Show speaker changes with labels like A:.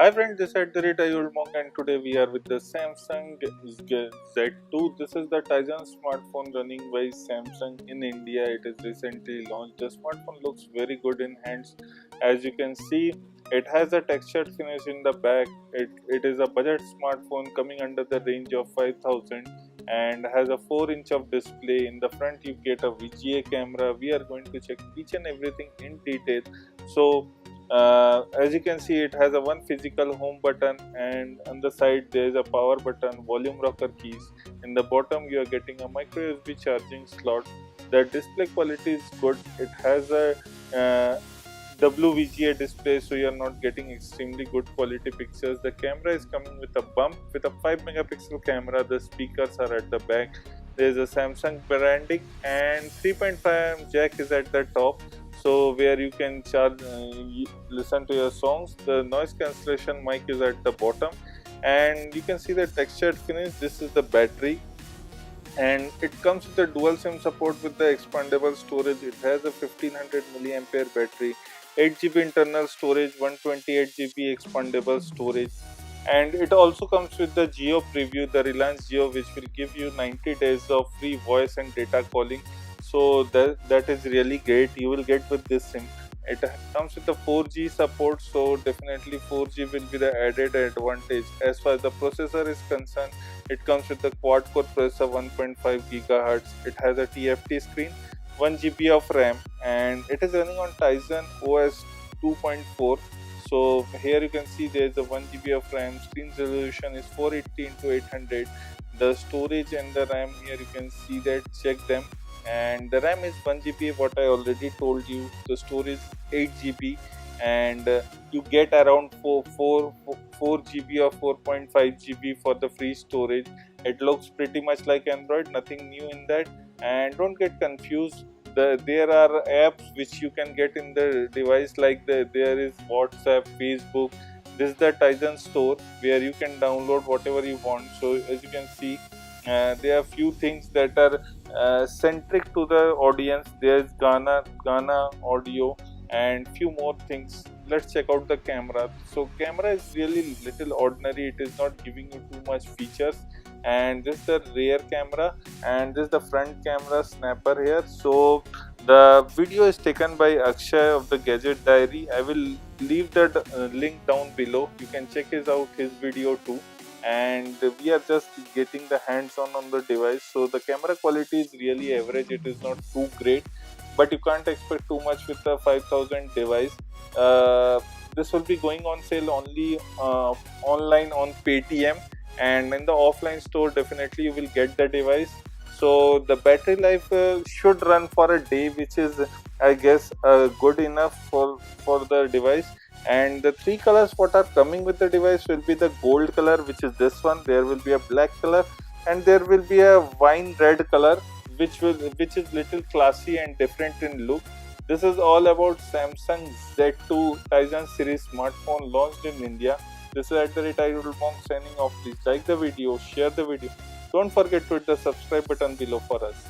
A: Hi friends, this is Ayul and today we are with the Samsung Z2. This is the Tizen smartphone running by Samsung in India. It is recently launched. The smartphone looks very good in hands. As you can see, it has a textured finish in the back. It is a budget smartphone coming under the range of 5000 and has a 4-inch of display. In the front you get a VGA camera. We are going to check each and everything in detail. So as you can see, it has a one physical home button, and on the side there is a power button, volume rocker keys. In the bottom you are getting a micro USB charging slot. The display quality is good. It has a WVGA display, so you are not getting extremely good quality pictures. The camera is coming with a bump with a 5 megapixel camera. The speakers are at the back. There is a Samsung branding, and 3.5mm jack is at the top, so where you can charge listen to your songs. The noise cancellation mic is at the bottom, and you can see the textured finish. This is the battery, and it comes with the dual SIM support with the expandable storage. It has a 1500 milliampere battery, 8 GB internal storage, 128 GB expandable storage, and it also comes with the Jio preview, the Reliance Jio, which will give you 90 days of free voice and data calling. So that is really great. You will get with this SIM. It comes with the 4G support, so definitely 4G will be the added advantage. As far as the processor is concerned, it comes with the quad-core processor, 1.5 GHz. It has a TFT screen, 1 GB of RAM, and it is running on Tizen OS 2.4. So here you can see there is a 1 GB of RAM. Screen resolution is 480 into 800. The storage and the RAM, here you can see that. Check them. And the RAM is 1 GB, what I already told you. The storage 8 GB, and you get around 4 GB or 4.5 GB for the free storage. It looks pretty much like Android, nothing new in that. And don't get confused, there are apps which you can get in the device, like there is WhatsApp, Facebook. This is the Tizen store where you can download whatever you want. So as you can see, there are few things that are centric to the audience. There's Ghana audio and few more things. Let's check out the camera. So camera is really little ordinary. It is not giving you too much features. And this is the rear camera, and this is the front camera snapper here. So the video is taken by Akshay of the Gadget Diary. I will leave that link down below. You can check out his video too. And we are just getting the hands on the device, so the camera quality is really average. It is not too great, but you can't expect too much with the 5000 device. This will be going on sale only online on Paytm, and in the offline store definitely you will get the device. So the battery life should run for a day, which is, I guess, good enough for the device. And the three colors what are coming with the device will be the gold color, which is this one. There will be a black color, and there will be a wine red color, which is little classy and different in look. This is all about Samsung Z2 Tizen series smartphone launched in India. This is @IRulMonk signing off. Please like the video, share the video. Don't forget to hit the subscribe button below for us.